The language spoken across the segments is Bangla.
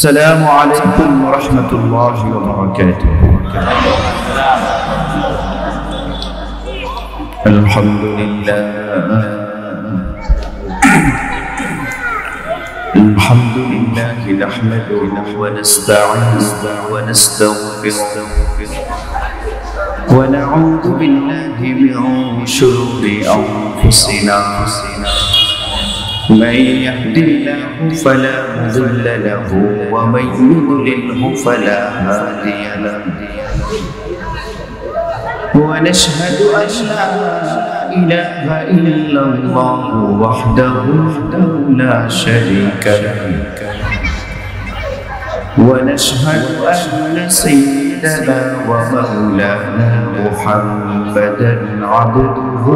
السلام عليكم ورحمة الله وبركاته. الحمد لله نحمده ونستعينه ونستغفره ونعوذ بالله من شرور أنفسنا. من يهد الله فلا مضل له ومن يضلله فلا هادي له. ونشهد أن لا إله إلا الله وحده لا شريك له. ونشهد أن سيدنا ومولانا محمدا عبده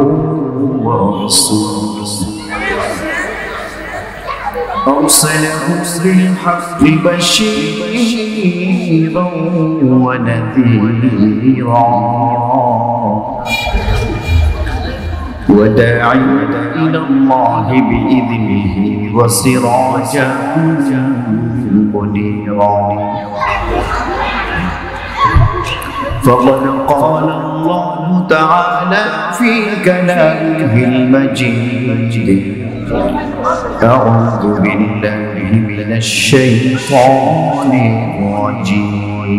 ورسوله. أرسله بالحق بشيرا ونذيرا وداعيا إلى الله بإذنه وسراجا منيرا. فقد قال الله تعالى في كلامه المجيد: أعوذ بالله من الشيطان الرجيم.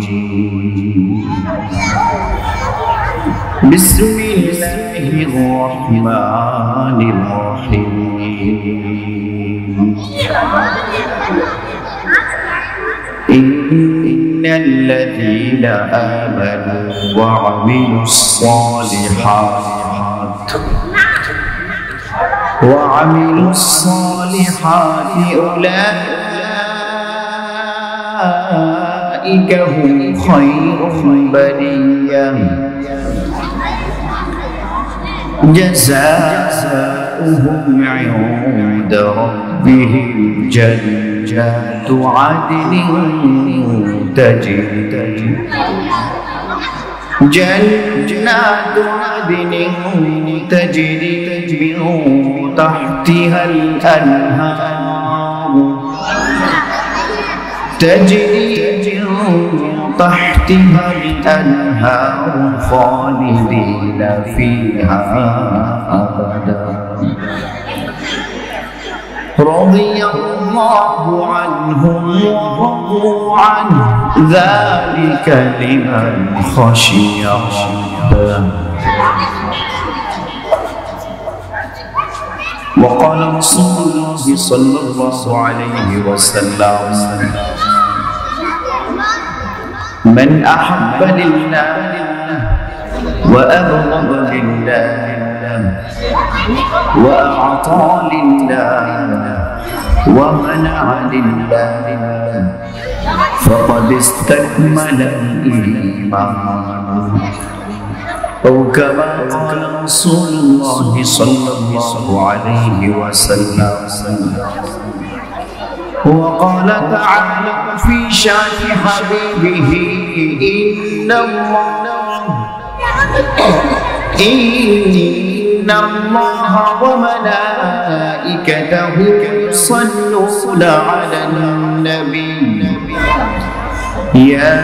بسم الله الرحمن الرحيم. إن الذين آمنوا وعملوا الصالحات أولئك هم خير البرية. جزاؤهم عند ربهم جنات عدن تجري من تحتها الأنهار خالدين فيها أبدا. رضي الله عنهم ورضوا عنه ذلك لمن خشي ربه. وقال رسول الله صلى الله عليه وسلم: من أحب لله وأبغض لله وأعطى لله ومنع لله فقد استكمل الإيمان. أو كما قال رسول الله صلى الله عليه وسلم. وقال تعالى في شأن حبيبه: إن الله وملائكته يصلون على النبي يا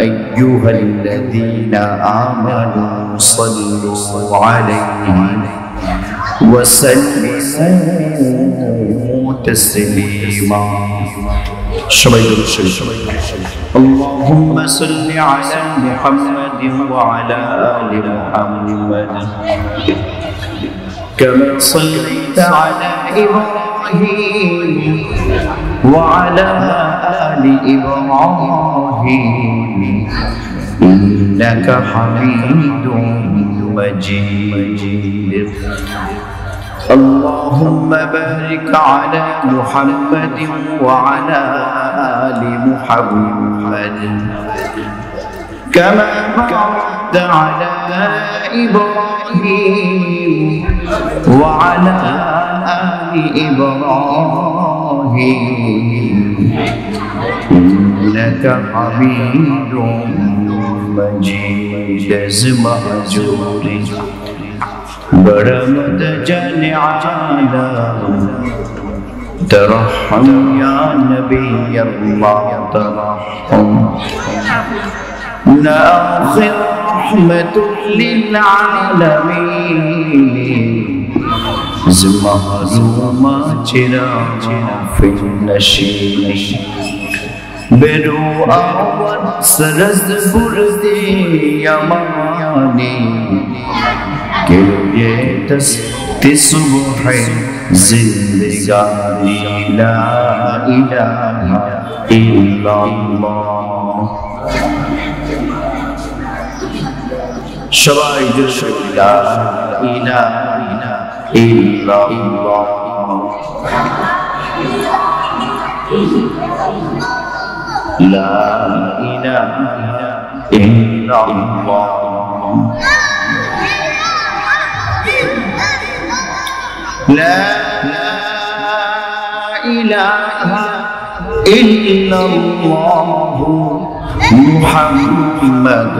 أيها الذين آمنوا صلوا عليه وسلموا تسليما. اللهم صل على محمد وعلى آل محمد كما صليت على إبراهيم وعلى آل إبراهيم إنك حميد مجيد. اللهم بارك على محمد وعلى آل محمد كما باركت على إبراهيم وعلى آل إبراهيم إنك حميد مجيد. زمهجوري برمت جل عالم ترحم يا نبي الله ترحم آخر رحمة للعالمين زمهرما چرا في النشيد برو آوان سرز بردی یمانی گلوی دست صبح زندگانی لا إله إلا الله সবাই জোরে লা ইলাহা ইল্লাল্লাহ লা ইলাহা ইল্লাল্লাহ لا إله إلا الله محمد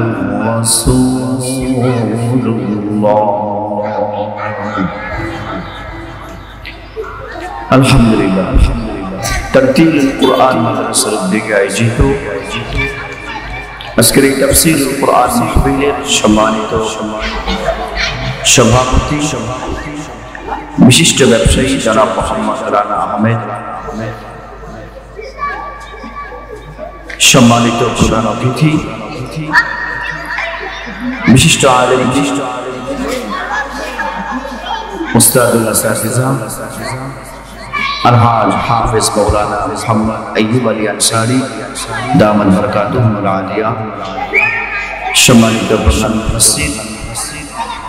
رسول الله الحمد لله ترتيل القرآن مدرسة الدقة আয়োজিত আজকের এই তাফসীর কোরআন মাহফিলের সম্মানিত সভাপতি বিশিষ্ট ব্যবসায়ী জনাব মোহাম্মদ রানা আহমেদ, সম্মানিত প্রধান অতিথি বিশিষ্ট আলেম উস্তাদুল আসাতিজা আলহাজ হাফেজ মৌলানা মোহাম্মদ আইয়ুব আলী আনসারী দামান বরকাতুহুল আলিয়া, সম্মানিত প্রধান মুফাসসির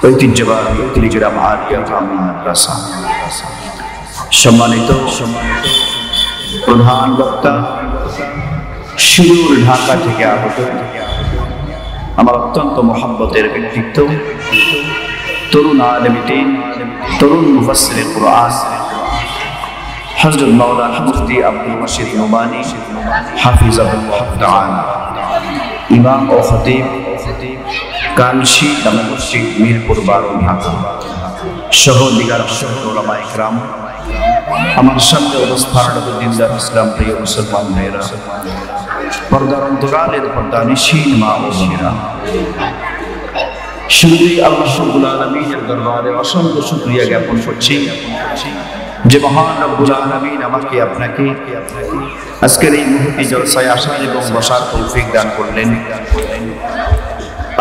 ঐতিহ্যবাহী টেলিগ্রাম আলিয়া কামিল মাদ্রাসা, সম্মানিত প্রধান বক্তা সুদূর ঢাকা থেকে আগত আমার অত্যন্ত মহব্বতের ব্যক্তিত্ব, তরুণ আলেমে দ্বীন, তরুণ মুফাসসিরে কুরআন হযরত মাওলানা মুফতি আব্দুল রশিদ নোমানী হাফিজাহুল্লাহ তাআলা, ইমাম ও খতিব কালশী জামে মসজিদ মিরপুর 12 ঢাকা সহ দিগার উলামায়ে কেরাম, আমার সামনে অবস্থানরত দিনদার ইসলাম প্রিয় মুসলমান ভাইরা, পর্দার অন্তরালের পর্দানিশীন মা ও বোনেরা, শুরুতেই আল্লাহ রাব্বুল আলামিনের দরবারে অসংখ্য শুকরিয়া জ্ঞাপন করছি যে মহান রব্বুল আলামিন আমাকে আপনাকে আজকের এই মুহূর্তে জলসায় আসার এবং বসার তৌফিক দান করলেন।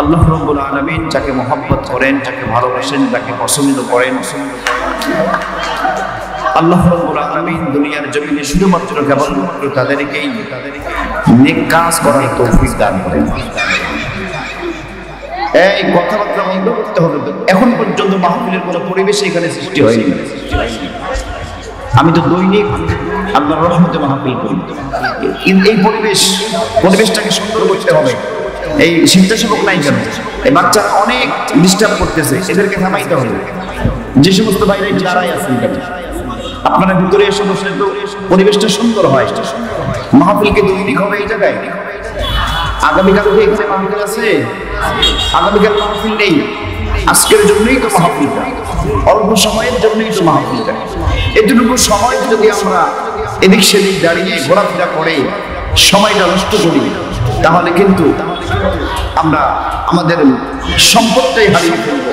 আল্লাহ রাব্বুল আলামিন যাকে মহব্বত করেন, যাকে ভালোবাসেন, যাকে পছন্দ করেন, আল্লাহ রাব্বুল আলামিন দুনিয়ার জমিনে শুধুমাত্র কেবলমাত্র তাদেরকেই নেক কাজ করার তৌফিক দান করেন। এই কথাবার্তা বন্ধ করতে হবে। এখন পর্যন্ত মাহফিলের কোনো পরিবেশ এখানে সৃষ্টি হয়নি। আমি তো দৈনিক আল্লাহর রহমতে মাহফিল করি। এই পরিবেশটাকে সুন্দর করতে হবে। এই স্বেচ্ছাসেবক নাই কেন? এই বাচ্চারা অনেক ডিস্টার্ব করতেছে, এদেরকে থামাইতে হবে। যে সমস্ত বাইরে যারাই আছেন আপনারা ভিতরে এসে বসলে তো পরিবেশটা সুন্দর হয়। মাহফিলকে দৈনিক হবে এই জায়গায়। আগামীকালকে এখানে মাহফিল আছে, আগামীকাল মাহফিল নেই, আজকের জন্যই তো মাহফিলটা, অল্প সময়ের জন্যই তো মাহফিলটা। এতটুকু সময় যদি আমরা এদিক সেদিক দাঁড়িয়ে ঘোরাফেরা করে সময়টা নষ্ট করি, তাহলে কিন্তু আমরা আমাদের সম্পদটাই হারিয়ে ফেলবো।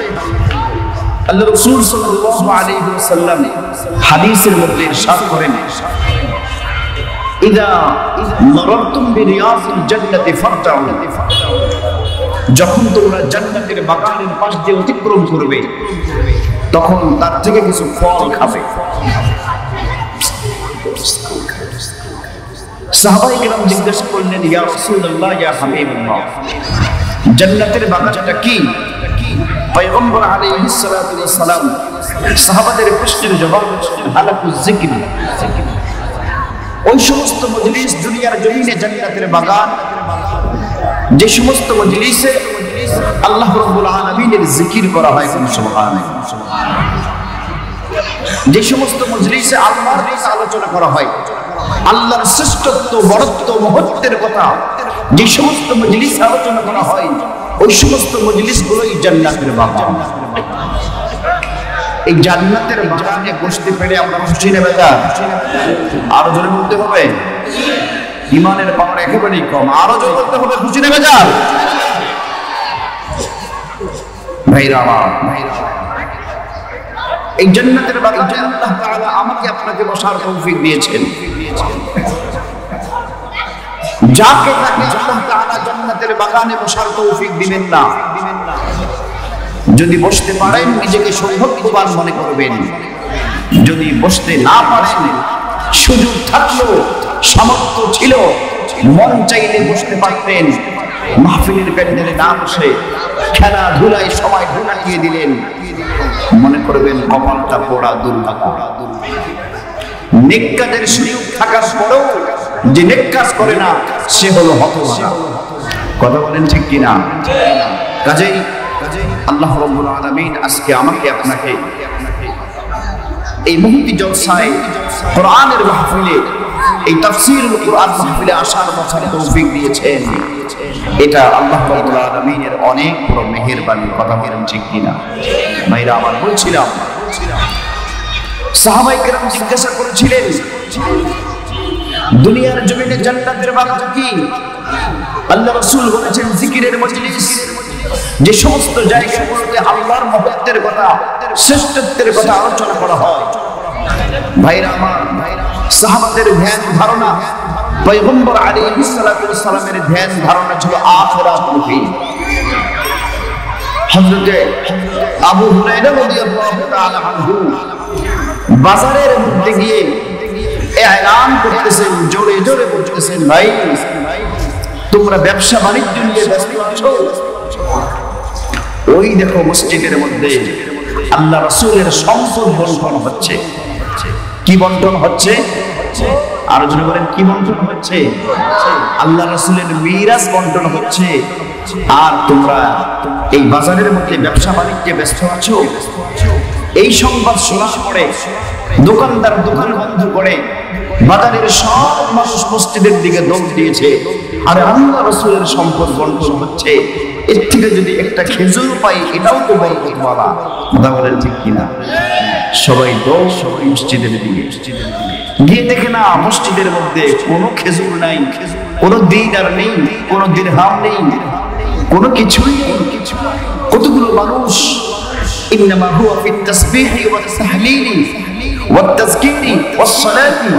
আল্লাহ রাসূল সাল্লাল্লাহু আলাইহি ওয়াসাল্লাম হাদিসের মধ্যে ইরশাদ করেন, ইদা মারারতুম বিরিয়াজিল জান্নাতি ফারতাউ, যখন তোমরা জান্নাতের বাগানের পাশ দিয়ে অতিক্রম করবে তখন তার থেকে কিছু ফল খাবে। সাহাবায়ে কেরাম জিজ্ঞাসা করলেন, ইয়া রাসূলুল্লাহ, ইয়া হাবিবাল্লাহ, জান্নাতের বাগানটা কি? পয়গম্বর আলাইহিস সালাতু ওয়াস সালাম সাহাবাদের প্রশ্নের জবাব দিলেন, হালাকুজ যিকর, ওই সমস্ত মজলিস দুনিয়ার জমিনে জান্নাতের বাগান, যে সমস্ত মজলিসে আল্লাহ রাব্বুল আলামিনের জিকির করা হয়, সুবহানাল্লাহ, যে সমস্ত মজলিসে আল্লাহর কথা আলোচনা করা হয়, আল্লাহর শ্রেষ্ঠত্ব, বড়ত্ব, মহত্বের কথা যে সমস্ত মজলিসে আলোচনা করা হয়, ওই সমস্ত মজলিসগুলোই জান্নাতের বাগান। এই জান্নাতের বাগানে বসতে পেরে আমরা খুশি না বেজার? আরো জোরে বলতে হবে, ইমানের পাওয়ার একেবারেই কম, আরো জোরে বলতে হবে খুশি না বেজার? ভাইরা আমার, এই জান্নাতের বাগানে আল্লাহ তাআলা আমাকে আপনাকে বসার তৌফিক দিয়েছেন। যাকে তাকে আল্লাহ তাআলা জান্নাতের বাগানে বসার তৌফিক দিবেন না। যদি বসতে পারেন নিজেকে সৌভাগ্যবান মনে করবেন, যদি বসতে না পারেন, সুযোগ থাকলো, সামর্থ্য ছিল, মন চাইলে বসতে পারতেন, মাহফিলের প্যান্ডেলে না বসে খেলাধুলায় সময় ঢুকিয়ে দিলেন, মনে করবেন কপালটা পোড়া, দুর্ভাগ্য। নেক কাজের সুযোগ থাকার পরেও যে নেক কাজ করে না সে হলো হতভাগা। কথা বলেন ঠিক কিনা? কাজেই আল্লাহ রাব্বুল আলামিন আজকে আমাকে আপনাকে এই মুহূর্তে জলসায় কোরআনের মাহফিলে, এই তাফসীরুল কোরআন মাহফিলে আসার বছর তৌফিক দিয়েছেন। এটা আল্লাহ রাব্বুল আলামিনের অনেক বড় মেহেরবানি। কথা বলেন ঠিক কিনা? ভাইরা আমার, বলছিলাম সাহাবায়ে কেরাম জিজ্ঞাসা করেছিলেন দুনিয়ার জমিনে জান্নাতের বাগান কি? আল্লাহ রাসূল বলেছেন জিকিরের মজলিস, যে সমস্ত জায়গাগুলোতে আল্লাহর মহত্বের কথা, শ্রেষ্ঠত্বের কথা আলোচনা করা হয়। ভাইরা আমার, সাহাবাদের ধ্যান ধারণা, পয়গম্বর আলাইহিস সালাতু ওয়াস সালামের ধ্যান ধারণা ছিল আখিরাতমুখী। হযরতে আবু হুরায়রা রাদিয়াল্লাহু তাআলা আনহু বাজারের মধ্যে গিয়ে এলান করতেছেন, জোরে জোরে বলতেছেন, ভাই তোমরা ব্যবসা বাণিজ্য নিয়ে ব্যস্ত আছো? ওই দেখো মসজিদের মধ্যে আল্লাহ রাসূলের সম্পদ বন্টন হচ্ছে। কি বন্টন হচ্ছে? আরো জোরে বলেন, কি বন্টন হচ্ছে? আল্লাহ রাসূলের মিরাস বন্টন হচ্ছে। আর তোমরা এই বাজারের মধ্যে ব্যবসা বাণিজ্যে ব্যস্ত আছো। এই সংবাদ শোনার পরে দোকানদার দোকান বন্ধ করে বাজারের সব মানুষ মসজিদের দিকে দৌড় দিয়েছে। আর আল্লাহ রাসূলের সম্পদ বন্টন হচ্ছে, এর থেকে যদি একটা খেজুর পাই এটাও তো বরকত বলা। কথা বলেন ঠিক কিনা? সবাই দৌড় মসজিদের দিকে গিয়ে দেখে না, মসজিদের মধ্যে কোনো খেজুর নাই, কোনো দিনার নেই, কোনো দিরহাম নেই, কোনো কিছুই নেই। কতগুলো মানুষ ইন্নামা হুয়া ফিত তাসবিহি ওয়াত তাহলিলি ওয়াত তাযকিরি ওয়াস সালাতি,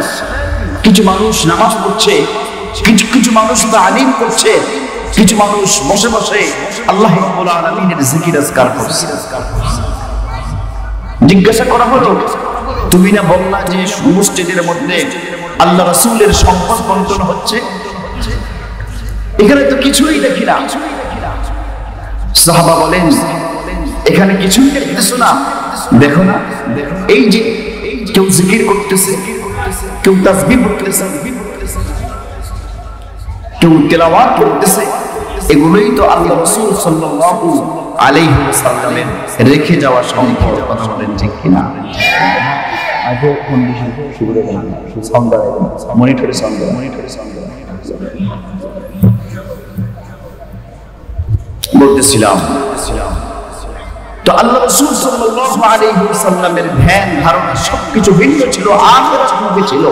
কিছু মানুষ নামাজ পড়ছে, কিছু মানুষ তালিম করছে, কিছু মানুষ বসে বসে আল্লাহ রাব্বুল আলামিনের জিকির আজকার করছে। জিজ্ঞাসা করা হলো, তুমি না বললা যে মসজিদের মধ্যে আল্লাহ রাসূলের সম্পদ বন্টন হচ্ছে? এখানে তো কিছুই দেখি না। সাহাবা বলেন, এখানে কিছুই দেখতেছো না? দেখো না, এই যে কেউ জিকির করতেছে, কেউ তাসবিহ করতেছে, কেউ তেলাওয়াত করতেছে, এগুলোই তো আল্লাহ রাসূল সাল্লাল্লাহু আলাইহি ওয়াসাল্লামের রেখে যাওয়া সম্পদ। কথা বলেন ঠিক কিনা? আগে কন্ডিশন শুরু করে গেলাম, সাউন্ড মনিটরে সাউন্ড বলতেছিলাম। তো আল্লাহ রাসূল সাল্লাল্লাহু আলাইহি ওয়াসাল্লামের ধ্যান ধারণা সবকিছু ভিন্ন ছিল, আখিরাতমুখী ছিল।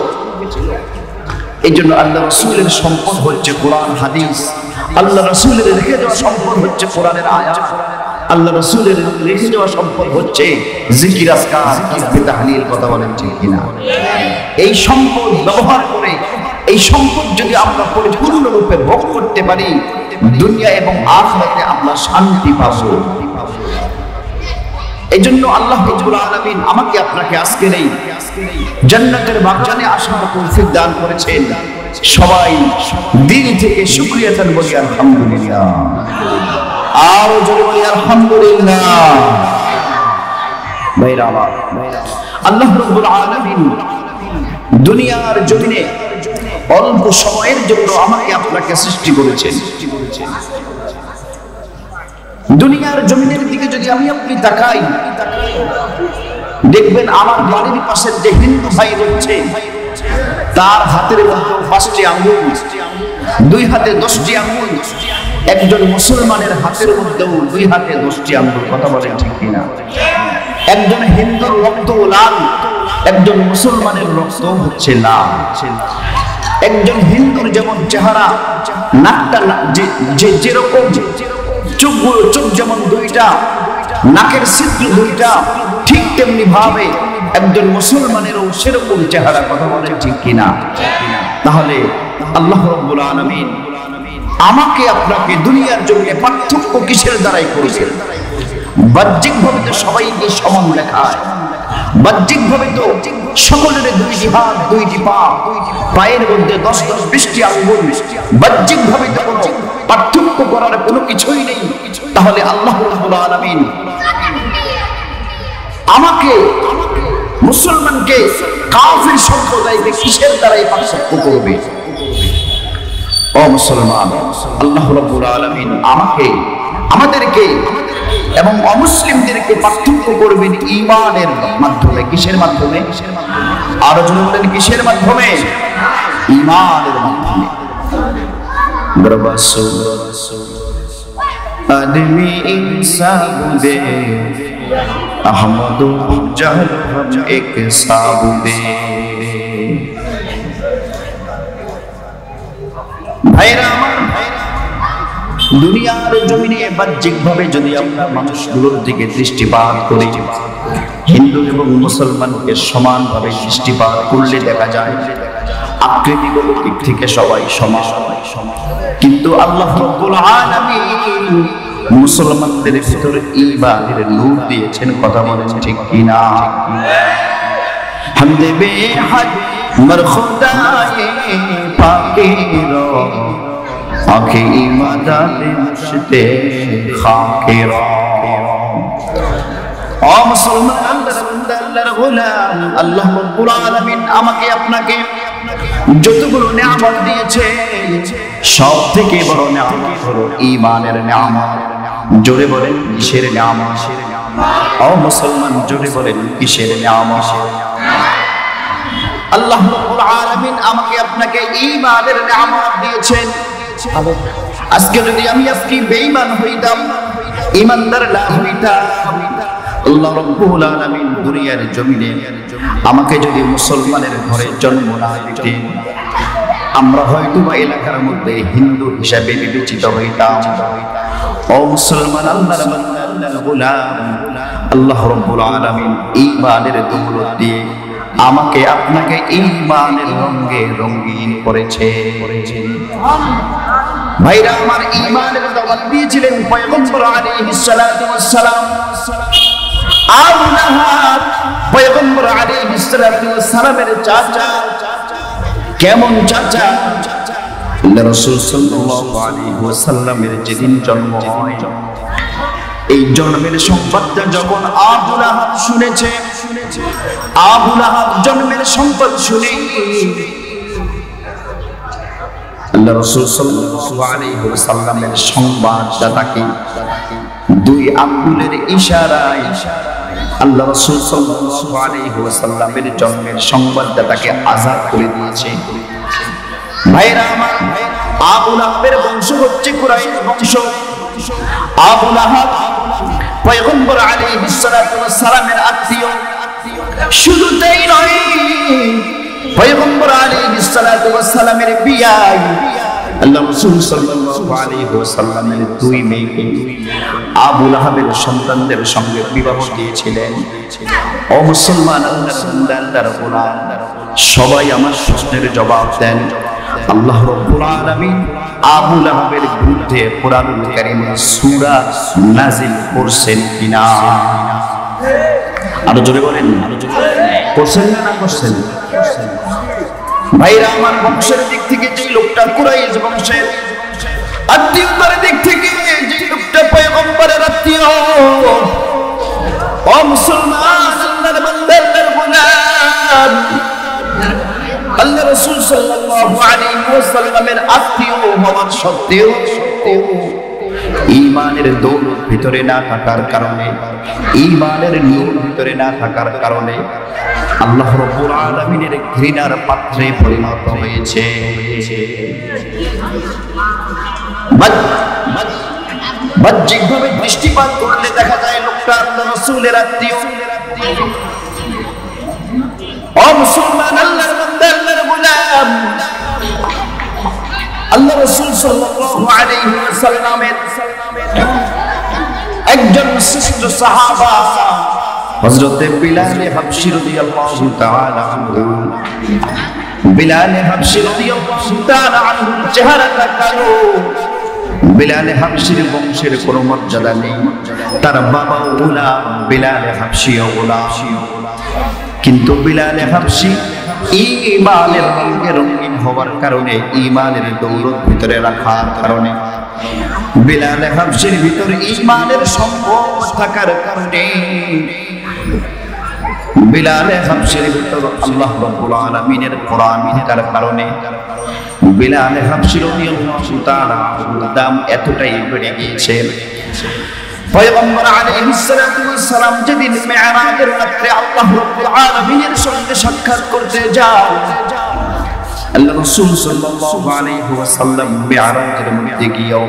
এইজন্য আল্লাহ রাসূলের সম্পদ হচ্ছে কোরআন হাদিস, আল্লাহ রাসূলের রেখে যাওয়া সম্পদ হচ্ছে কোরআনের আয়াত, আল্লাহ রাসূলের রেখে যাওয়া সম্পদ হচ্ছে জিকির আজকার, তাসবিহ তাহলিল। কথা বলেন ঠিক কিনা? এই সম্পদ ব্যবহার করে, এই সম্পদ যদি আমরা পরিপূর্ণরূপে ভোগ করতে পারি, দুনিয়া এবং আখিরাতে আমরা শান্তি পাবো। এইজন্য আল্লাহ রাব্বুল আলামিন আমাকে আপনাকে আজকে এই জান্নাতের বাগানে আসার তৌফিক দান করেছেন। সবাই দিল থেকে শুকরিয়া জানান, বলি আলহামদুলিল্লাহ। আর জোরে বলি আলহামদুলিল্লাহ। ভাইরা আমার, আল্লাহ রাব্বুল আলামিন দুনিয়ার জমিনে অল্প সময়ের জন্য আমাকে আপনাকে সৃষ্টি করেছেন। দুনিয়ার জমিনের দিকে যদি আমি আপনি তাকাই, দেখবেন আমার বাড়ির পাশের যে হিন্দু ভাই রয়েছে, তার হাতের মধ্যে 5টি আঙ্গুল, 2 হাতে 10টি আঙ্গুল। একজন মুসলমানের হাতের মধ্যেও 2 হাতে 10টি আঙ্গুল। কথা বলেন ঠিক কিনা? একজন হিন্দুর রক্ত লাল, একজন মুসলমানের রক্ত হচ্ছে লাল। একজন হিন্দুর যেমন চেহারা, নাকটা যেরকম, চোখ যেমন দুইটা, নাকের ছিদ্র দুইটা, ঠিক তেমনি ভাবে একজন মুসলমানেরও সেরকম চেহারা। কথা বলে ঠিক কিনা? তাহলে আল্লাহ রাব্বুল আলামিন আমাকে আপনাকে দুনিয়ার জন্য পার্থক্য কিসের দ্বারাই করেছেন? বাহ্যিক ভাবে তো সবাইকে সমান দেখায়, বাহ্যিক ভাবে তো সকলের দুইটি হাত, দুইটি পা, পায়ের মধ্যে 10-20টি আঙ্গুল, বাহ্যিক ভাবে তো কোনো পার্থক্য করার কোনো কিছুই নেই। তাহলে আল্লাহ রাব্বুল আলামিন আমাকে, মুসলমানকে কাফির সম্প্রদায়কে কিসের দ্বারাই পার্থক্য করবে? ও মুসলমান, আল্লাহ রাব্বুল আলামিন আমাকে, আমাদেরকে এবং অমুসলিমদেরকে পার্থক্য করবেন ঈমানের মাধ্যমে। কিসের মাধ্যমে? আরো জোরে বলেন, কিসের মাধ্যমে? ঈমানের মাধ্যমে। দরবাসো আদমি ইনসাবুদে আহমদু জাল হাম এক সাবুদে। ভাইরা আমার, দুনিয়ার জমিনে বাহ্যিক ভাবে যদি আমরা মানুষগুলোর দিকে দৃষ্টিপাত করি, হিন্দু এবং মুসলমানকে সমানভাবে দৃষ্টিপাত করলে দেখা যায় আকৃতিগত দিক থেকে সবাই সমান। কিন্তু আল্লাহ রাব্বুল আলামিন মুসলমানদের ভিতরে ঈমানের নূর দিয়েছেন। কথা বলেন ঠিক কিনা? হামদে বেহাদ মর খুদায়ে পাকের আঁখে ইমাদাতে মুশতে খাকের। ও মুসলমান, আল্লাহর গোলাম, আল্লাহ রাব্বুল আলামিন আমাকে আপনাকে যতগুলো নিয়ামত দিয়েছে, সব থেকে বড় নিয়ামত হলো ঈমানের নিয়ামত। জোরে বলেন, কিসের নিয়ামত? ও মুসলমান, জোরে বলেন, কিসের নিয়ামত? আল্লাহ রাব্বুল আলামিন আমাকে আপনাকে ঈমানের নিয়ামত দিয়েছেন। আজকে যদি আমি আজকে বেঈমান হইতাম, ঈমানদার না হইতাম, আল্লাহ রাব্বুল আলামিন দুনিয়ার জমিনে আমাকে যদি মুসলমানের ঘরে জন্ম না দিতেন, আমরা হয়তো বা এলাকার মধ্যে হিন্দু হিসাবে বিবেচিত হইতাম। ও মুসলমান, আল্লাহর বান্দা, আল্লাহর গোলাম, আল্লাহ রাব্বুল আলামিন ঈমানের দৌলত দিয়ে আমাকে আপনাকে ঈমানের রঙে রঙিন করেছে। ভাইরা আমার, ঈমানের দাওয়াত দিয়েছিলেন পয়গম্বর আলাইহিস সালাতু ওয়াস সালাম। আবু লাহাব পয়গম্বর আলাইহিস সালাতু ওয়াস সালামের চাচা। কেমন চাচা? আল্লাহ রাসূল সাল্লাল্লাহু আলাইহি ওয়াসাল্লামের যেদিন জন্ম হয়, এই জন্মের সংবাদটা যখন আবু লাহাব শুনেছে, আবু লাহাব জন্মের সংবাদ শুনে আল্লাহ রাসূল সাল্লাল্লাহু আলাইহি ওয়াসাল্লামের সংবাদদাতাকে দুই আঙ্গুলের ইশারায় আল্লাহ রাসূল সাল্লাল্লাহু আলাইহি ওয়াসাল্লামের জন্মের সংবাদদাতাকে আযাদ করে দিয়েছে। ভাইরা আমার, আবু লাহাবের বংশ হচ্ছে কুরাইশ বংশ। আবু লাহাব পয়গম্বর আলাইহিস সালাতু ওয়াস সালামের আত্মীয়। শুধু তাই নয়, পয়গম্বর আলাইহিস সালাতু ওয়াস সালামের বিয়াই আল্লাহ রাসূল সাল্লাল্লাহু আলাইহি ওয়াসাল্লামের দুই মেয়েকে আবু লাহাবের সন্তানদের সঙ্গে বিবাহ দিয়েছিলেন। ও মুসলমান, আল্লাহর গোলাম, সবাই আমার প্রশ্নের জবাব দেন। আল্লাহ রাব্বুল আলামিন আবু লাহাবের বিরুদ্ধে কোরআনুল কারীমে সূরা নাযিল করছেন কিনা? আরো জোরে বলেন, করছেন না করছেন? ভাইরা আমার, বংশের দিক থেকে যে লোকটা কুরাইশ বংশের, আত্মীয়তার দিক থেকে যে লোকটা পয়গম্বরের আত্মীয়, ও মুসলমান, আল্লাহর বান্দা, আল্লাহর গোলাম, আল্লাহ রাসূল সাল্লাল্লাহু আলাইহি ওয়াসাল্লামের আত্মীয় হওয়ার সত্ত্বেও ঈমানের দৌলত ভিতরে না থাকার কারণে, ঈমানের নূর ভিতরে না থাকার কারণে আল্লাহ রাব্বুল আলামিনের ঘৃণার পাত্রে পরিণত হয়েছে। বাহ্যিকভাবে দৃষ্টিপাত করলে দেখা যায় লোকটা আল্লাহ রাসূলের আত্মীয়, ও মুসলমান, আল্লাহর বান্দা, আল্লাহর গোলাম, আল্লাহ রাসূল সাল্লাল্লাহু আলাইহি ওয়াসাল্লামের একজন শ্রেষ্ঠ সাহাবা হযরত বিলাল হাবশী রাদিয়াল্লাহু তাআলা আনহু। বিলাল হাবশী রাদিয়াল্লাহু তাআলা আনহুর চেহারাটা কালো। বিলাল হাবশীর বংশের কোনো মর্যাদা নেই, তার বাবা গোলাম, বিলাল হাবশীও গোলাম। কিন্তু বিলাল হাবশী ঈমানের রঙে রঙিন হওয়ার কারণে, ঈমানের দৌলত ভিতরে রাখার কারণে, বিলাল হাবশীর ভিতরে ঈমানের সম্পদ থাকার কারণে, বিলাল হাবশীর ভিতরে আল্লাহ রাব্বুল আলামিনের কোরআন থাকার কারণে বিলাল হাবশী রাদিয়াল্লাহু তাআলা আনহুর দাম এতটাই বেড়ে গিয়েছে। পয়গম্বর আলাইহিস সালাতু ওয়াস সালাম যেদিন মিরাজের রাতে আল্লাহ রাব্বুল আলামিনের সঙ্গে সাক্ষাৎ করতে যান, আল্লাহ রাসূল সাল্লাল্লাহু আলাইহি ওয়াসাল্লাম মিরাজের মধ্যে গিয়েও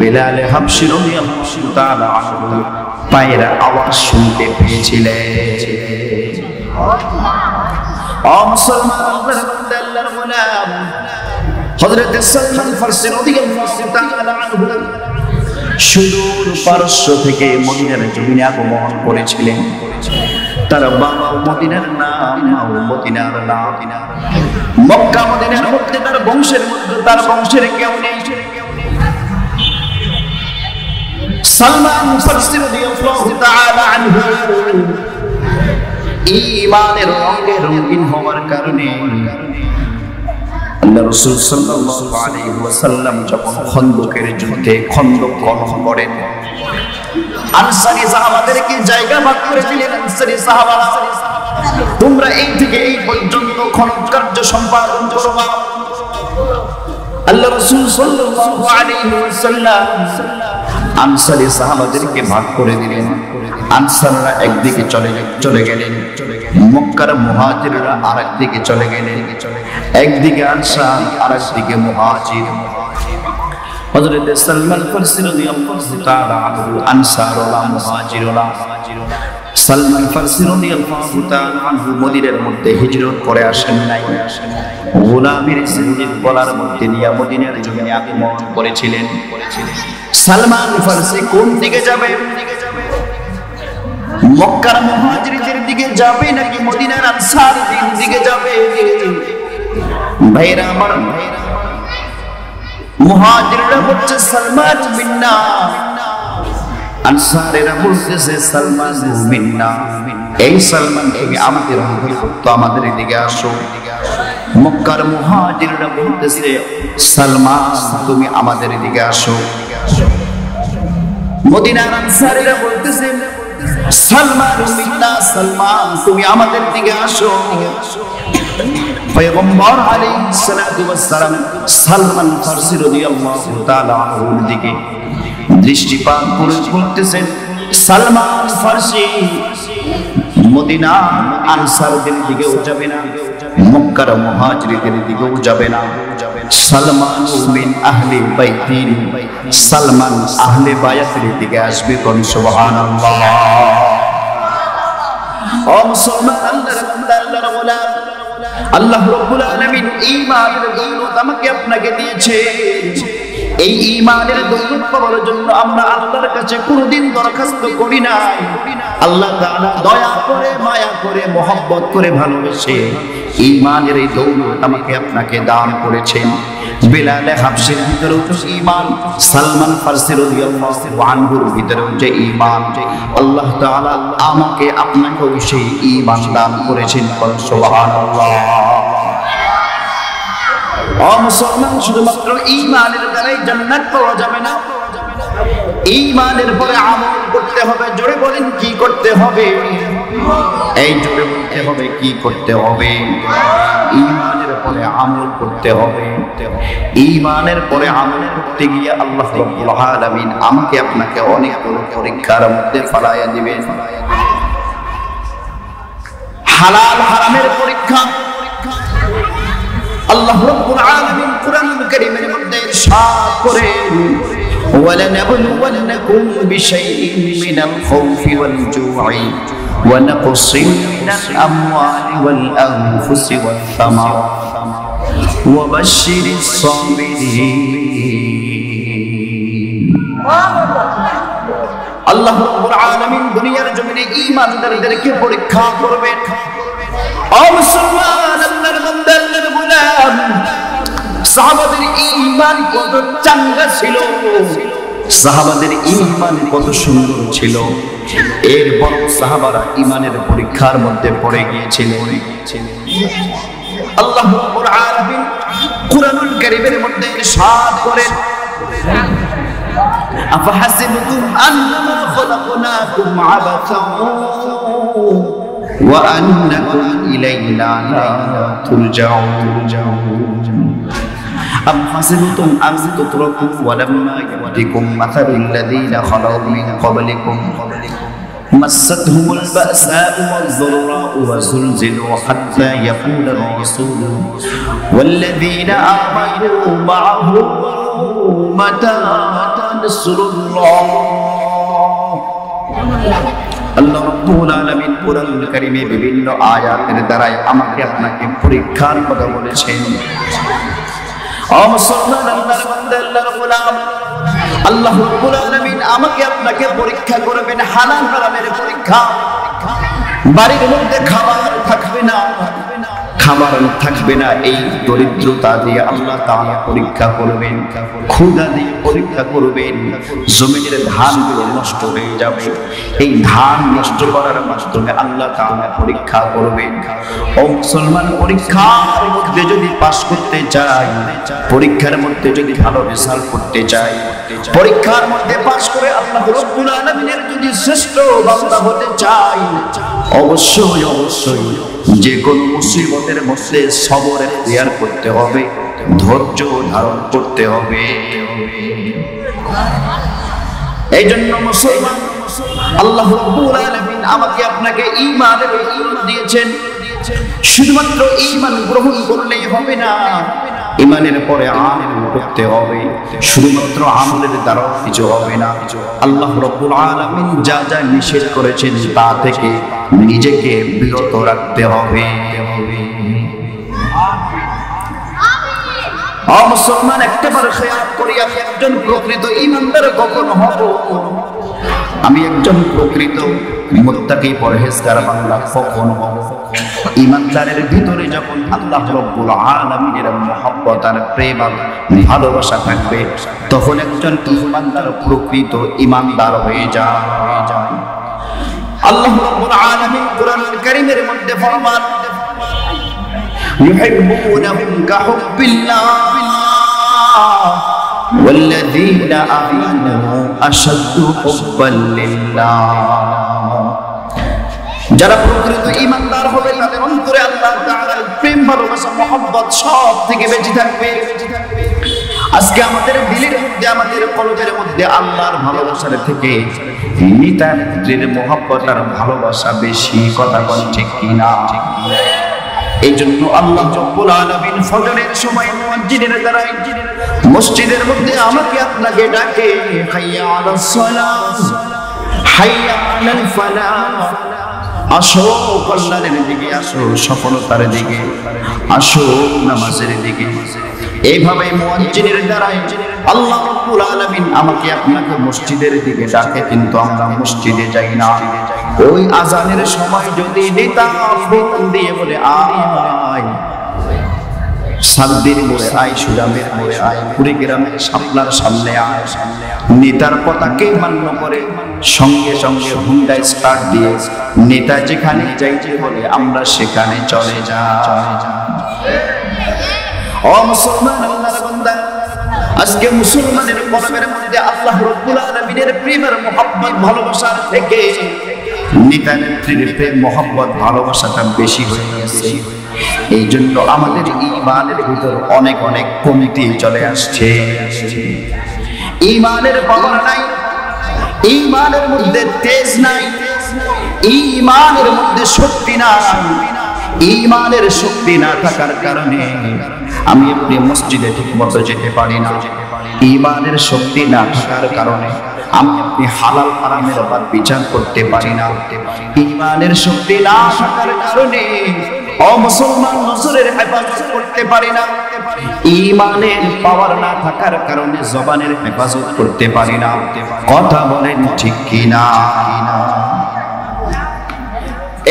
বিলাল হাবশী রাদিয়াল্লাহু তাআলা আনহু পায়ের আওয়াজ শুনতে পেয়েছিলেন। ও মুসলমান, আল্লাহর বান্দা, আল্লাহর গোলাম, হযরত সালমান ফারসি রাদিয়াল্লাহু তাআলা আনহু সুদূর পারস্য থেকে মদিনার জমিনে আগমন করেছিলেন। তার বাবা মদিনার নাম, মাও মদিনার নাম। মক্কা মদিনার মধ্যে তার বংশের কেউ নেই। সালমান ফারসি রাদিয়াল্লাহু তাআলা আনহু ঈমানের রঙে রঙিন হওয়ার কারণে আল্লাহ রাসূল সাল্লাল্লাহু আলাইহি ওয়াসাল্লাম যখন খন্দকের যুদ্ধে খন্দক খনন করেন, আনসারী সাহাবাদেরকে জায়গা ভাগ করে দিলেন। আনসারী সাহাবারা, তোমরা এই থেকে এই পর্যন্ত খনন কার্য সম্পাদন করবা। আল্লাহ রাসূল সাল্লাল্লাহু আলাইহি ওয়াসাল্লাম আনসারী সাহাবাদেরকে ভাগ করে দিলেন। আনসাররা একদিকে চলে গেলেন, মক্কার মুহাজিররা আরেকদিকে চলে গেলেন। একদিকে আনসার, আরেকদিকে মুহাজির। হযরত সালমান ফারসি রাদিয়াল্লাহু তাআলা আনহু আনসারওয়ালা, মুহাজিরওয়ালা। সালমান ফারসি রাদিয়াল্লাহু তাআলা আনহু মদিনার মধ্যে হিজরত করে আসেন নাই, গোলামের জিন্দেগি গলার মধ্যে নিয়ে মদিনার জমিনে আগমন করেছিলেন। সালমান ফারসি কোন দিকে যাবে? মক্কার মুহাজিরদের দিকে যাবে নাকি মদিনার আনসারদের দিকে যাবে? ভাইরা আমার, মুহাজিররা বলছে সালমান মিন্না, আনসারীরা বলতেছে সালমান মিন্না। এই সালমান, তুমি আমাদের অন্তর্ভুক্ত, আমাদের দিকে আসো। মক্কার মুহাজিররা বলতেছে সালমান, তুমি আমাদের দিকে আসো। মদিনার আনসারীরা বলতেছে সালমান মিন্না, সালমান তুমি আমাদের দিকে আসো। পয়গম্বর আলাইহিস সালাতু ওয়াস সালাম সালমান ফারসি রাদিয়াল্লাহু তাআলা আনহুর দিকে দৃষ্টিপাত করে বলতেছেন, সালমান ফারসি মদিনা আনসারদের দিকেও যাবে না, মক্কার মুহাজিরদের দিকেও যাবে না। সালমান মিন আহলি বাইতিন, সালমান আহলে বায়াতের দিকে আসবে। কোন সুবহানাল্লাহ। ও মুসলমান, আল্লাহর বান্দা, আল্লাহর গোলাম, আল্লাহ রাব্বুল আলামিন ঈমানের দৌলত আমাকে আপনাকে দিয়েছে। এই ঈমানের দৌলত পাওয়ার জন্য আমরা আল্লাহর কাছে কোনদিন দরখাস্ত করি নাই। আল্লাহ তাআলা দয়া করে, মায়া করে, মহব্বত করে, ভালোবেসে ঈমানের এই দৌলত আমাকে আপনাকে দান করেছেন। বিলাল হাবশীর ভিতরেও তো ঈমান, সালমান ফারসি রাদিয়াল্লাহু আনহুর ভিতরেও যে ঈমান, আল্লাহ তাআলা আমাকে আপনাকেও সেই ঈমান দান করেছেন। সুবহানাল্লাহ। ও মুসলমান, শুধুমাত্র ঈমানের দ্বারাই জান্নাত পাওয়া যাবে না, ঈমানের পরে আমল করতে হবে। জোরে বলেন, কি করতে হবে? এই জোরে বলতে হবে, কি করতে হবে? ঈমানের পরে আমল করতে হবে। ঈমানের পরে আমল করতে গিয়ে আল্লাহ রাব্বুল আলামিন আমাকে আপনাকে অনেক বড় পরীক্ষার মধ্যে ফেলাইয়া দিবেন। হালাল হারামের পরীক্ষা। আল্লাহ রাব্বুল আলামিন কুরআনুল কারীমের মধ্যে ইরশাদ করেন, ওয়ালানাবলুওয়ান্নাকুম বিশাইইন মিনাল খাউফি ওয়াল জু'i ওয়া নাকসিন মিনাল আমওয়ালি ওয়াল আনফুসি ওয়াত থামারাত ওয়া বাশশিরিস সাবিরিন। আল্লাহ রাব্বুল আলামিন দুনিয়ার জমিনে ঈমানদারদেরকে পরীক্ষা করবেন। ও মুসলমান, আল্লাহর বান্দা, আল্লাহর গোলাম, সাহাবাদের ঈমান কত চাঙ্গা ছিল, সাহাবাদের ঈমান কত সুন্দর ছিল। এরপর সাহাবারা ঈমানের পরীক্ষার মধ্যে পড়ে গিয়েছিল। আল্লাহ রাব্বুল আলামিন কুরআনুল কারীমের মধ্যে ইরশাদ করেন, আফাহাসিবতুম আন্নামা খালাকনাকুম আবাসান ওয়া আন্নাকুম ইলাইনা লা তুরজাউন। أم حسبتم أن تتركوا ولما يأتكم مثل الذين خلوا من قبلكم مستهم البأساء والضراء وزلزلوا حتى يقول الرسول والذين آمنوا معه متى نصر الله। আল্লাহ রাব্বুল আলামিন কুরআনুল কারীমে বিভিন্ন আয়াতের দ্বারা আমাকে আপনাকে পরীক্ষার কথা বলেছেন। ও মুসলমান, আল্লাহর বান্দা, আল্লাহর গোলাম, আল্লাহ রাব্বুল আলামিন আমাকে আপনাকে পরীক্ষা করবেন, হালাল হারামের পরীক্ষা। বাড়ির মধ্যে খাবার থাকবে না, খাবার থাকবে না, এই দরিদ্রতা দিয়ে আল্লাহ তাআলা পরীক্ষা করবেন, ক্ষুধা দিয়ে পরীক্ষা করবেন। জমিনের ধানগুলো নষ্ট হয়ে যাবে, এই ধান নষ্ট করার মাধ্যমে আল্লাহ তাআলা পরীক্ষা করবেন। ও মুসলমান, পরীক্ষার মধ্যে যদি পাস করতে চাই, পরীক্ষার মধ্যে যদি ভালো রেজাল্ট করতে চাই, পরীক্ষার মধ্যে পাস করে আল্লাহ রাব্বুল আলামিনের যদি শ্রেষ্ঠ বান্দা হতে চাই, অবশ্যই অবশ্যই যে কোন মুসিবতের মধ্যে সবর এখতিয়ার করতে হবে, ধৈর্য ধারণ করতে হবে। এই জন্য মুসলমান, আল্লাহ রাব্বুল আলামিন আমাকে আপনাকে ঈমানের ঈমান দিয়েছেন। শুধুমাত্র ঈমান গ্রহণ করলেই হবে না, ঈমানের পরে আমল করতে হবে। শুধুমাত্র আমলের দ্বারা কিছু হবে না। আল্লাহ রাব্বুল আলামিন যা যা নিষেধ করেছেন তা থেকে নিজেকে বিরত রাখতে হবে। মুসলমান, একটাবার খেয়াল করি, আমি একজন প্রকৃত ঈমানদার কখন হব? আমি একজন প্রকৃত মুত্তাকি পরহেজগার বান্দা কখন হব? ঈমানদারের ভিতরে যখন আল্লাহ রাব্বুল আলামিনের মহব্বত আর প্রেম আর ভালোবাসা থাকবে, তখন একজন ঈমানদার প্রকৃত ঈমানদার হয়ে যায়। আল্লাহ রাব্বুল আলামিন কুরআনুল কারীমের মধ্যে ফরমান, ইউহিব্বুনাহুম কাহুব্বিল্লাহ والذين آمنوا أشد حبا لله। যারা প্রকৃত ঈমানদার হবে তাদের অন্তরে আল্লাহ তাআলার প্রেম, ভালোবাসা, মহব্বত সব থেকে বেশি থাকবে। আজকে আমাদের দিলের মধ্যে, আমাদের কলবের মধ্যে আল্লাহর ভালোবাসার থেকে নেতা নেত্রীর মহব্বত আর ভালোবাসা বেশি। কথা বল ঠিক কিনা? এই জন্য আল্লাহ রাব্বুল আলামিন ফজরের সময় মুয়াজ্জিনের দ্বারা মসজিদের মধ্যে আমাকে আপনাকে ডাকে, হাইয়া আলাস সালাহ, হাইয়া আলাল ফালাহ। আসো কল্যাণের দিকে, আসো সফলতার দিকে, আসো নামাজের দিকে। এইভাবে মুয়াজ্জিনের দ্বারা আল্লাহ রাব্বুল আলামিন আমাকে আপনাকে মসজিদের দিকে ডাকে, কিন্তু আমরা মসজিদে যাই না। ওই আজানের সময় যদি নেতা ফোন দিয়ে বলে, আয় সাদ্দির মোড়ে আয়, সুজামের মোড়ে আয়, কুড়িগ্রামের শাপলার সামনে আয়, নেতার কথাকে মান্য করে সঙ্গে সঙ্গে হুন্ডা স্টার্ট দিয়ে নেতা যেখানে যাইতে বলে আমরা সেখানে চলে যাই। ও মুসলমান, আল্লাহর বান্দা, আজকে মুসলমানের কলবের মধ্যে আল্লাহ রাব্বুল আলামিনের প্রেমের মহব্বত, ভালোবাসার থেকে নেতা নেত্রীর প্রেম, মহব্বত, ভালোবাসাটা বেশি হয়ে গেছে। এই জন্য আমাদের ঈমানের ভিতর অনেক অনেক কমতি চলে আসছে। ঈমানের পাওয়ার নাই, ঈমানের মধ্যে তেজ নাই, ঈমানের মধ্যে শক্তি নাই। ঈমানের শক্তি না থাকার কারণে আমি আপনি মসজিদে ঠিক মতো যেতে পারি না। ঈমানের শক্তি না থাকার কারণে আপনি হালাল হারামের বাদ বিচার করতে পারি না। ঈমানের শক্তি না থাকার কারণে মুসলমান নজরের হেফাজত করতে পারি না। ঈমানের পাওয়ার না থাকার কারণে জবানের হেফাজত করতে পারি না। কথা বলেন ঠিক কিনা?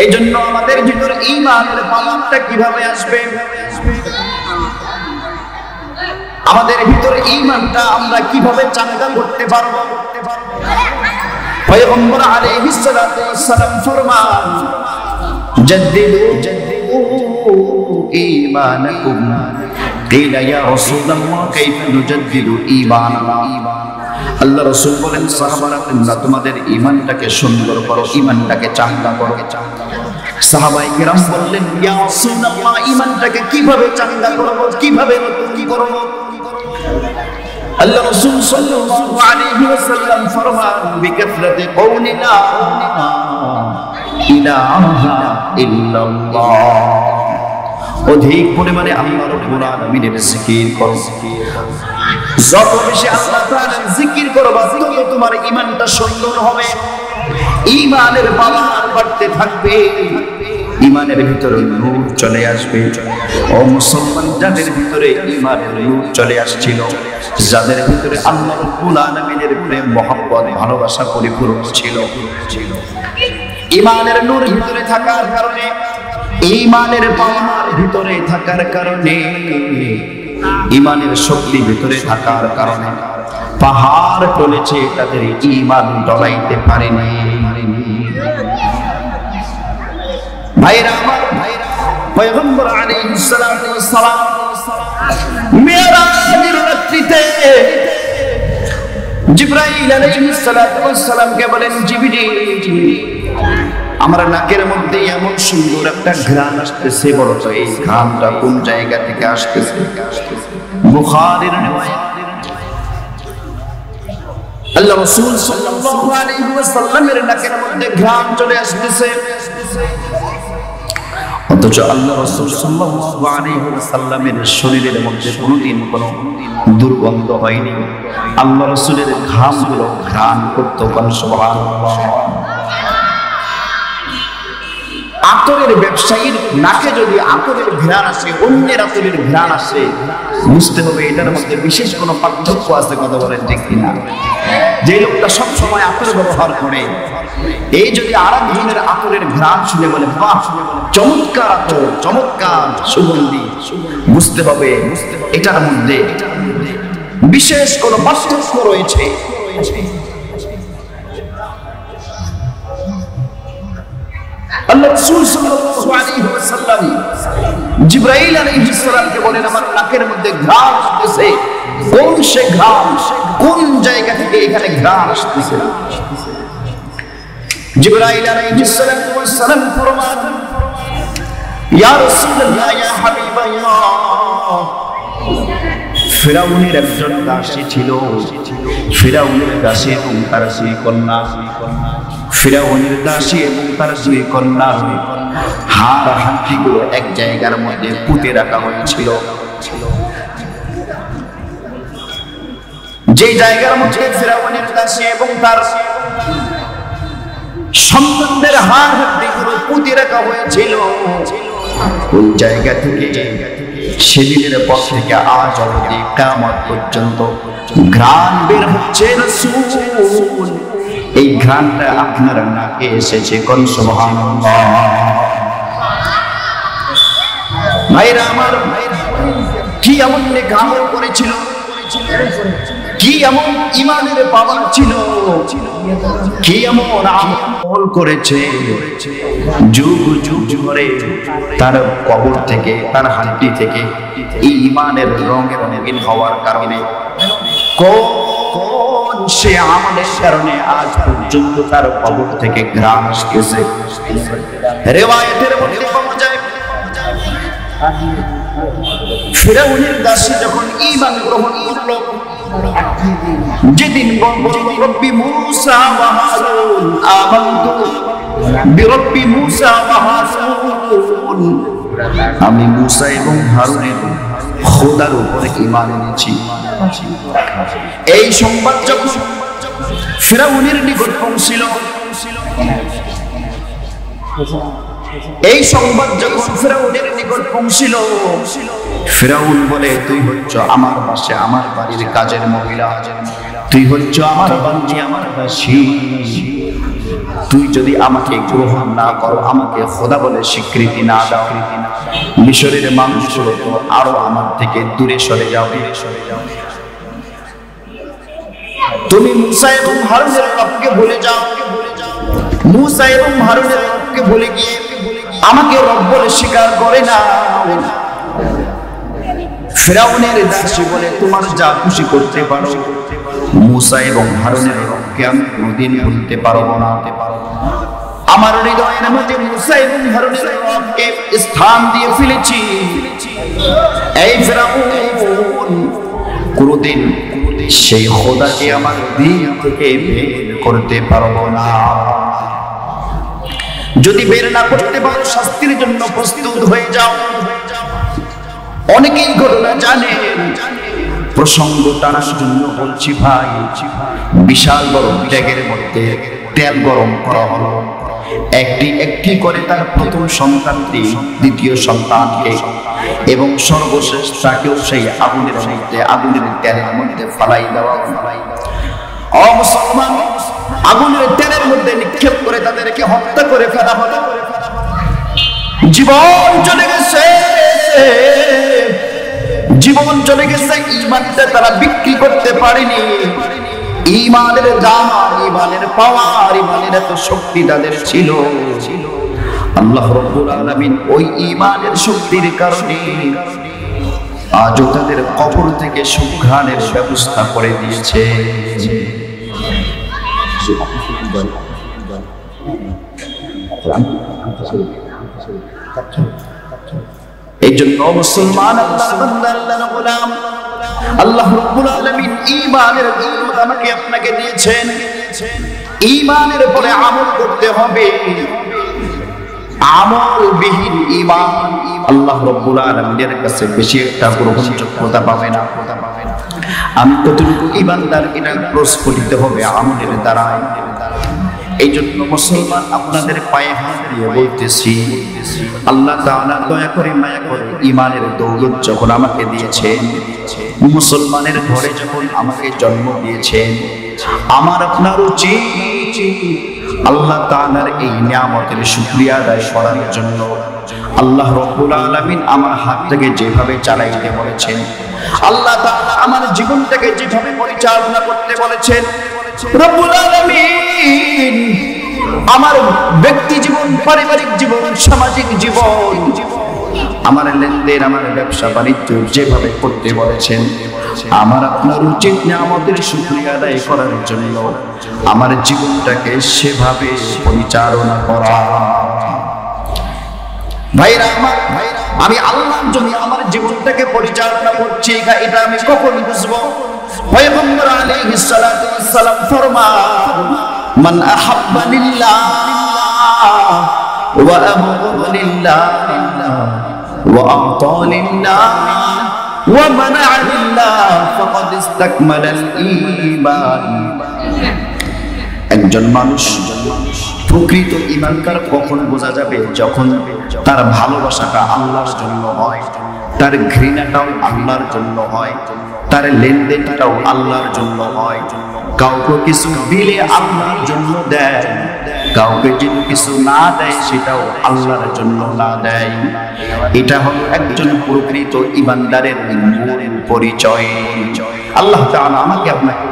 এই জন্য আমাদের ভিতরে ঈমানের পাওয়ারটা কিভাবে আসবে? আমাদের ভিতরে ঈমানটা আমরা কিভাবে চাঙ্গা করতে পারবো? পয়গম্বর আলাইহিস সালাতু ওয়াস সালাম ফরমান, জাদ্দিদু ঈমানাকুম। কিলা ইয়া রাসূলুল্লাহ কাইফা নুজাদ্দিদু ঈমানানা? আল্লাহ রাসূল বলেন, সাহাবারা তোমরা তোমাদের ঈমানটাকে সুন্দর করো, ঈমানটাকে চাঙ্গা করো। সাহাবায়ে কেরাম বললেন, ইয়া রাসূলুল্লাহ ঈমানটাকে কিভাবে চাঙ্গা করব, কিভাবে নতুন করব? আল্লাহ রাসূল সাল্লাল্লাহু আলাইহি ওয়াসাল্লাম ফরমান, বিকাসরাতি কওলি লা ইলাহা ইল্লাল্লাহ। অধিক পরিমাণে আল্লাহ রাব্বুল আলামিনের জিকির করো। যত বেশি আল্লাহ তাআলার জিকির করবা তত তোমার ঈমানটা সুন্দর হবে, ঈমানের পাওয়ার বাড়তে থাকবে, ঈমানের ভিতরে নূর চলে আসবে। ও মুসলমান, যাদের ভিতরে ঈমানের নূর চলে আসছিল, যাদের ভিতরে আল্লাহ রাব্বুল আলামিনের প্রেম মহব্বত ভালোবাসা পরিপূর্ণ ছিল, ঈমানের নূর ভিতরে থাকার কারণে, ঈমানের পাওয়ার ভিতরে থাকার কারণে, ঈমানের শক্তি ভিতরে থাকার কারণে পাহাড় টলেছে, তাদের ঈমান ডলাইতে পারেনি। ভাইরা আমার, পয়গম্বর আলাইহিস সালাতু ওয়াস সালাম মিরাজের রাত্রিতে জিবরাইল আলাইহিস সালাতু ওয়াস সালামকে বলেন, জিবরিল, আমার নাকের মধ্যে এমন সুন্দর একটা ঘ্রাণ আসতেছে, বলো তো এই ঘ্রাণটা কোন জায়গা থেকে আসতেছে? বুখারীর রিওয়ায়াত। আল্লাহ রাসূল সাল্লাল্লাহু আলাইহি ওয়াসাল্লামের নাকের মধ্যে ঘ্রাণ চলে আসতেছে, অথচ আল্লাহ রাসূল সাল্লাল্লাহু আলাইহি ওয়াসাল্লামের শরীরের মধ্যে কোনোদিন কোনো দুর্গন্ধ হয়নি। আল্লাহ রাসূলের ঘামগুলো ঘ্রাণ করত। সুবহানাল্লাহ। আতরের ব্যবসায়ীর নাকে যদি আতরের ঘ্রাণ আসে, অন্যের আতরের ঘ্রাণ আসে, বুঝতে হবে এটার মধ্যে বিশেষ কোনো পার্থক্য আছে। কথা বলেন ঠিক কিনা? যে লোকটা সব সময় আতর ব্যবহার করে, এই যদি আরেকজনের আতরের ঘ্রাণ শুনে বলে, বাহ চমৎকার আতর, চমৎকার সুগন্ধি, বুঝতে হবে এটার মধ্যে বিশেষ কোনো পার্থক্য রয়েছে। আল্লাহ রাসূল সাল্লাল্লাহু আলাইহি ওয়াসাল্লাম জিবরাইল আলাইহিস সালামকে বলেন, আমার নাকের মধ্যে ঘ্রাণ আসতেছে। কোন সে ঘ্রাণ, কোন জায়গা থেকে এখানে ঘ্রাণ আসতেছে? জিবরাইল আলাইহিস সালাম ফরমান, ইয়া রাসূলুল্লাহ, ইয়া হাবিবাল্লাহ, ফিরাউনের একজন দাসী ছিল। ফিরাউনের দাসী এবং তার দুই কন্যা, ফিরাউনের দাসী এবং তার দুই কন্যার হাড় হাড্ডিগুলো এক জায়গার মধ্যে পুঁতে রাখা হয়েছিল। যে জায়গার মধ্যে ফিরাউনের দাসী এবং তার সন্তানদের হাড় হাড্ডিগুলো পুঁতে রাখা হয়েছিল, ওই জায়গা থেকে সেদিনের পর থেকে আজ অবধি কিয়ামত পর্যন্ত ঘ্রাণ বের হচ্ছে। রাসূল, এই ঘ্রাণটা আপনার নাকে এসেছে। কোন সুবহানাল্লাহ। ভাইরা আমার, কি এমন নেকামল করেছিল, কি এমন ঈমানের পাওয়ার ছিল, কি এমন আমল করেছে, যুগ যুগ ধরে তার কবর থেকে, তার হাড্ডি থেকে ঈমানের রঙে রঙিন হওয়ার কারণে, কোন সে আমলের কারণে আজ পর্যন্ত তার কবর থেকে ঘ্রাণ আসতেছে। রিওয়ায়াতের মধ্যে পাওয়া যায়, ফিরাউনের দাসী যখন ঈমান গ্রহণ করল, যেদিন বলল রব্বি মূসা ওয়া হারুন, আমানতু বিরব্বি মূসা ওয়া হারুন, আমি মূসা এবং হারুনের খোদার উপরে ঈমান এনেছি। এই সংবাদ যখন ফিরাউনের নিকট পৌঁছিল। এই সংবাদ যখন ফিরাউনের নিকট পৌঁছিল, ফিরাউন বলে, তুই হচ্ছ আমার বাসে আমার বাড়ির কাজের মহিলা, তুই হচ্ছ আমার বান্দি আমার দাসী, তুই যদি আমাকে গ্রহণ না করো, আমাকে খোদা বলে স্বীকৃতি না দাও, মিশরের মানুষগুলো তো আরো আমার থেকে দূরে সরে যাবে। তুমি মুসা এবং হারুনের রবকে ভুলে যাও। মুসা এবং হারুনের রবকে ভুলে গিয়ে আমাকে রব বলে স্বীকার করে না। ফিরাউনের দাসী বলে, তোমার যা খুশি করতে পারো, মুসা এবং হারুনের রবকে আমি কোনদিন ভুলতে পারবো না। আমার হৃদয়ের মধ্যে মুসা এবং হারুনের রবকে স্থান দিয়ে ফেলেছি। এই ফিরাউন কোনদিন সেই খোদাকে আমার দিল থেকে বের করতে পারবো না। যদি বের না করতে পারো, শাস্তির জন্য প্রস্তুত হয়ে যাও। অনেকেই ঘটনা জানেন, প্রসঙ্গ টানার জন্য বলছি ভাই। বিশাল বড় ডেগের মধ্যে তেল গরম করা হলো। একটি একটি করে তার প্রথম সন্তানটি দ্বিতীয় সন্তানকে এবং সর্বশেষ তাকেও সেই আগুনের মধ্যে, আগুনের তেলের মধ্যে ফালাই দেওয়া। ও মুসলমান, আগুনের তেলের মধ্যে নিক্ষেপ করে তাদেরকে হত্যা করে ফেলা হলো। জীবন চলে গেছে, জীবন চলে গেছে, ঈমানটা তারা বিক্রি করতে পারেনি। ঈমানের দাম, ঈমানের পাওয়ার, ঈমানের এত শক্তি তাদের ছিল। আল্লাহ রাব্বুল আলামিন ওই ঈমানের শক্তির কারণে আজও তাদের কবর থেকে সুঘ্রাণের ব্যবস্থা করে দিয়েছে। এই জন্য মুসলমান, আল্লাহর বান্দা, আল্লাহর গোলাম, আল্লাহ রাব্বুল আলামিন ঈমানের দৌলত আমাকে আপনাকে দিয়েছেন। ঈমানের পরে আমল করতে হবে। আমলবিহীন ঈমান আল্লাহ রাব্বুল আলামিনের কাছে বেশি একটা গ্রহণযোগ্যতা পাবে না। আমি কতটুকু ঈমানদার এটা প্রস্ফুটিত হবে আমলের দ্বারা। এই জন্য মুসলমান, আপনাদের পায়ে হাত দিয়ে বলতেছি, আল্লাহ তাআলা দয়া করে মায়া করে ঈমানের দৌলত যখন আমাকে দিয়েছেন, মুসলমানের ঘরে যখন আমাকে জন্ম দিয়েছেন, আমার আপনার উচিত আল্লাহ তাআলার এই নিয়ামতের শুকরিয়া আদায় করার জন্য। আল্লাহ রাব্বুল আলামিন আমার হাত থেকে যেভাবে চালাইতে বলেছেন, আল্লাহ তাআলা আমার জীবনটাকে যেভাবে পরিচালনা করতে বলেছেন, রব্বুল আলামিন আমার ব্যক্তি জীবন, পারিবারিক জীবন, সামাজিক জীবন, আমার লেনদেন, আমার ব্যবসা বাণিজ্য যেভাবে করতে বলেছেন, আমার আপনার উচিত নিয়ামতের শুকরিয়া আদায় করার জন্য আমার জীবনটাকে সেভাবে পরিচালনা করা। ভাইরা আমার, আমি আল্লাহর জন্য আমার জীবনটাকে পরিচালনা করছি, এটা আমি কখন বুঝবো? পয়গম্বর আলাইহিস সালাতু ওয়াস সালাম ফরমান, মান আহাব্বা লিল্লাহ ওয়া আবগযা লিল্লাহ ওয়া আ'তা লিল্লাহ ওয়া মানা'a লিল্লাহ ফাকাদ ইসতাকমালাল ঈমান। একজন মানুষ প্রকৃত ঈমানদার কখন বোঝা যাবে? যখন তার ভালোবাসাটা আল্লাহর জন্য হয়, তার ঘৃণাটাও আল্লাহর জন্য হয়, তার লেনদেনটাও আল্লাহর জন্য হয়। কাউকে কিছু দিলে আল্লাহর জন্য দেয়, কাউকে যদি কিছু না দেয় সেটাও আল্লাহর জন্য না দেয়। এটা হলো একজন প্রকৃত ঈমানদারের মূল পরিচয়। আল্লাহ তাআলা আমাকে আপনাকে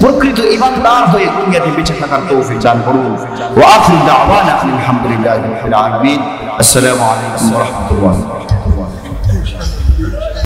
প্রকৃত ঈমানদার হয়ে দুনিয়াতে বেঁচে থাকার তৌফিক দান করুন। ওয়া আখিরু দাওয়ানা আলহামদুলিল্লাহি রাব্বিল আলামিন। আসসালামু আলাইকুম ওয়া রাহমাতুল্লাহ।